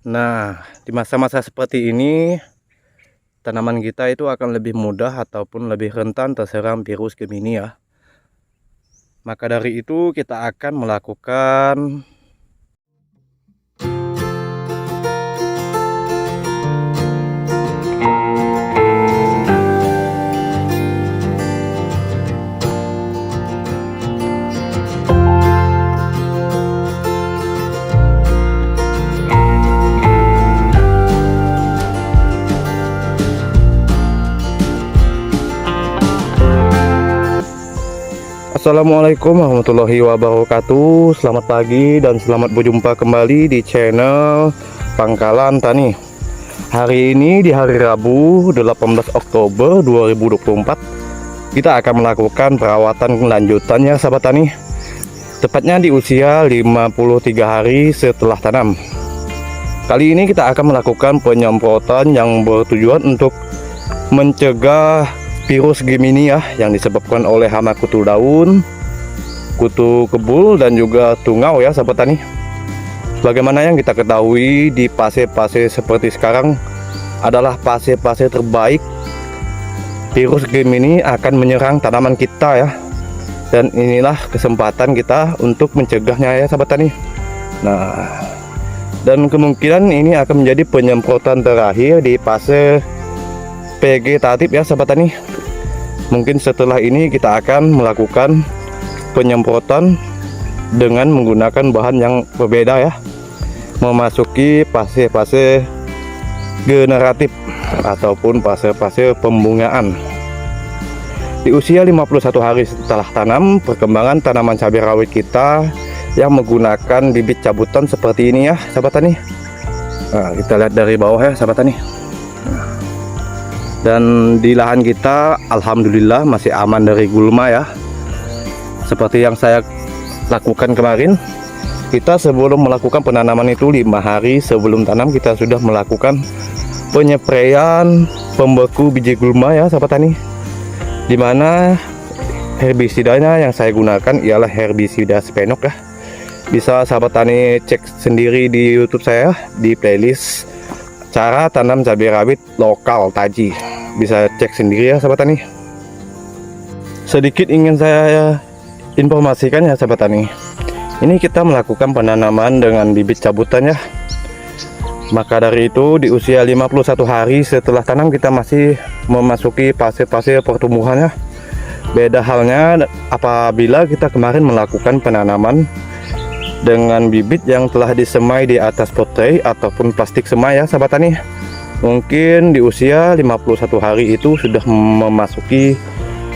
Nah, di masa-masa seperti ini, tanaman kita itu akan lebih mudah ataupun lebih rentan terserang virus Gemini ya. Maka dari itu kita akan melakukan Assalamualaikum warahmatullahi wabarakatuh. Selamat pagi dan selamat berjumpa kembali di channel Pangkalan Tani. Hari ini di hari Rabu 18 Oktober 2024 kita akan melakukan perawatan lanjutannya sahabat tani, tepatnya di usia 53 hari setelah tanam. Kali ini kita akan melakukan penyemprotan yang bertujuan untuk mencegah virus Gemini ya, yang disebabkan oleh hama kutu daun, kutu kebul, dan juga tungau ya sahabat tani. Bagaimana yang kita ketahui, di fase-fase seperti sekarang adalah fase-fase terbaik virus Gemini akan menyerang tanaman kita ya. Dan inilah kesempatan kita untuk mencegahnya ya sahabat tani. Nah, dan kemungkinan ini akan menjadi penyemprotan terakhir di fase vegetatif ya sahabat tani. Mungkin setelah ini kita akan melakukan penyemprotan dengan menggunakan bahan yang berbeda ya, memasuki fase-fase generatif ataupun fase-fase pembungaan. Di usia 51 hari setelah tanam, perkembangan tanaman cabai rawit kita yang menggunakan bibit cabutan seperti ini ya sahabat tani. Nah, kita lihat dari bawah ya sahabat tani. Dan di lahan kita alhamdulillah masih aman dari gulma ya. Seperti yang saya lakukan kemarin, kita sebelum melakukan penanaman itu 5 hari sebelum tanam kita sudah melakukan penyepraian pembeku biji gulma ya sahabat tani, dimana herbisidanya yang saya gunakan ialah herbisida Spenok ya. Bisa sahabat tani cek sendiri di YouTube saya di playlist cara tanam cabai rawit lokal Taji. Bisa cek sendiri ya sahabat tani. Sedikit ingin saya informasikan ya sahabat tani, ini kita melakukan penanaman dengan bibit cabutan ya. Maka dari itu di usia 51 hari setelah tanam kita masih memasuki fase-fase pertumbuhannya. Beda halnya apabila kita kemarin melakukan penanaman dengan bibit yang telah disemai di atas pot tray ataupun plastik semai ya sahabat tani. Mungkin di usia 51 hari itu sudah memasuki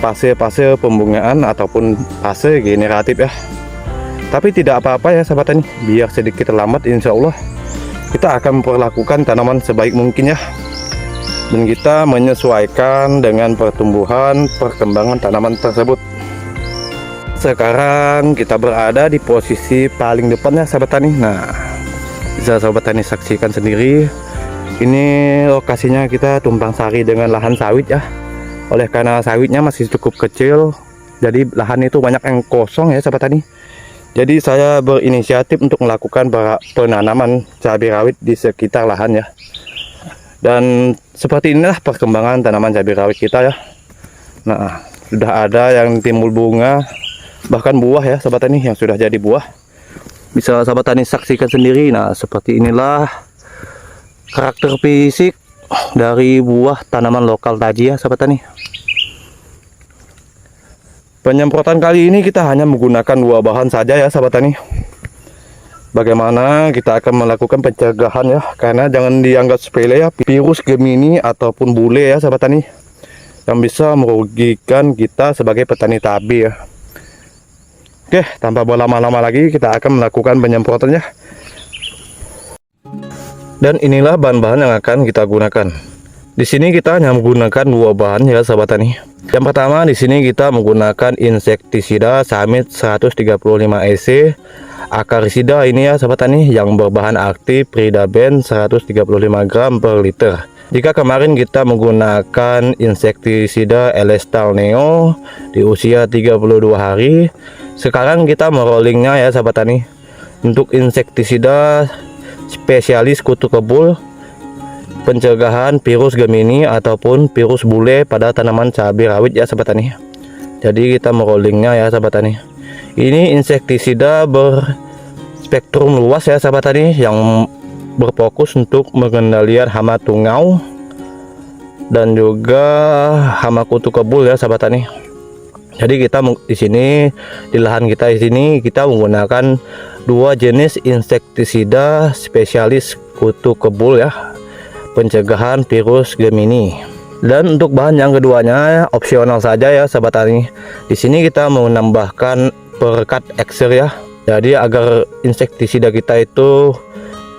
fase-fase pembungaan ataupun fase generatif ya. Tapi tidak apa-apa ya sahabat tani, biar sedikit terlambat insya Allah kita akan memperlakukan tanaman sebaik mungkin ya. Dan kita menyesuaikan dengan pertumbuhan perkembangan tanaman tersebut. Sekarang kita berada di posisi paling depan ya sahabat tani. Nah, bisa sahabat tani saksikan sendiri. Ini lokasinya kita tumpang sari dengan lahan sawit ya. Oleh karena sawitnya masih cukup kecil, jadi lahan itu banyak yang kosong ya sahabat tani. Jadi saya berinisiatif untuk melakukan penanaman cabai rawit di sekitar lahan ya. Dan seperti inilah perkembangan tanaman cabai rawit kita ya. Nah, sudah ada yang timbul bunga, bahkan buah ya sahabat tani, yang sudah jadi buah. Bisa sahabat tani saksikan sendiri. Nah, seperti inilah karakter fisik dari buah tanaman lokal Taji ya sahabat tani. Penyemprotan kali ini kita hanya menggunakan 2 bahan saja ya sahabat tani. Bagaimana kita akan melakukan pencegahan ya, karena jangan dianggap sepele ya virus Gemini ataupun bule ya sahabat tani, yang bisa merugikan kita sebagai petani tabi ya. Oke, tanpa berlama-lama lagi kita akan melakukan penyemprotannya. Dan inilah bahan-bahan yang akan kita gunakan. Di sini kita hanya menggunakan 2 bahan ya sahabat tani. Yang pertama di sini kita menggunakan insektisida Samit 135 EC akarisida ini ya sahabat tani, yang berbahan aktif Pridaben 135 gram per liter. Jika kemarin kita menggunakan insektisida Elestal Neo di usia 32 hari, sekarang kita merollingnya ya sahabat tani. Untuk insektisida spesialis kutu kebul, pencegahan virus Gemini ataupun virus bule pada tanaman cabai rawit ya sahabat tani. Jadi kita merollingnya ya sahabat tani. Ini insektisida berspektrum luas ya sahabat tani, yang berfokus untuk pengendalian hama tungau dan juga hama kutu kebul ya sahabat tani. Jadi kita di sini di lahan kita di sini kita menggunakan dua jenis insektisida spesialis kutu kebul ya, pencegahan virus Gemini. Dan untuk bahan yang keduanya opsional saja ya sahabat tani. Di sini kita mau menambahkan perekat ekser ya. Jadi agar insektisida kita itu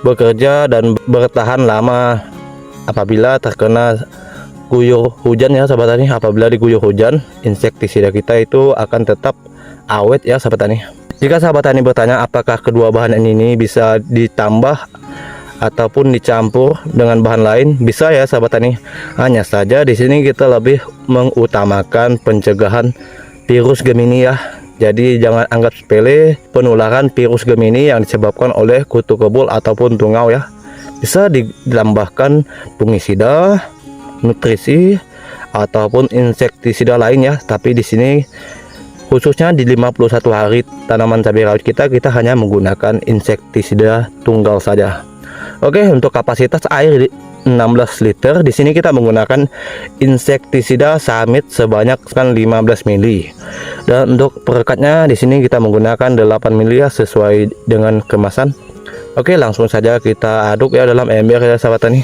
bekerja dan bertahan lama apabila terkena guyur hujan ya sahabat tani. Apabila diguyur hujan, insektisida kita itu akan tetap awet ya sahabat tani. Jika sahabat tani bertanya apakah kedua bahan ini bisa ditambah ataupun dicampur dengan bahan lain, bisa ya sahabat tani. Hanya saja di sini kita lebih mengutamakan pencegahan virus Gemini ya. Jadi jangan anggap sepele penularan virus Gemini yang disebabkan oleh kutu kebul ataupun tungau ya. Bisa ditambahkan fungisida, nutrisi ataupun insektisida lain ya. Tapi di sini khususnya di 51 hari tanaman cabai rawit kita hanya menggunakan insektisida tunggal saja. Oke, untuk kapasitas air 16 liter di sini kita menggunakan insektisida Summit sebanyak 15 mili. Dan untuk perekatnya di sini kita menggunakan 8 mili ya, sesuai dengan kemasan. Oke, langsung saja kita aduk ya dalam ember ya sahabat tani.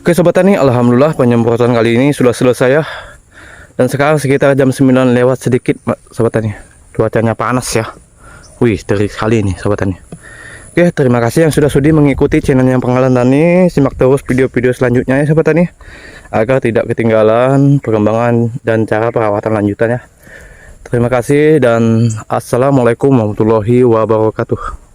Oke sobat tani, alhamdulillah penyemprotan kali ini sudah selesai ya. Dan sekarang sekitar jam 9 lewat sedikit sobat tani. Cuacanya panas ya. Wih, terik sekali ini sobat tani. Oke, terima kasih yang sudah sudi mengikuti channelnya Pangkalan Tani. Simak terus video-video selanjutnya ya sobat tani, agar tidak ketinggalan perkembangan dan cara perawatan lanjutannya. Terima kasih dan assalamualaikum warahmatullahi wabarakatuh.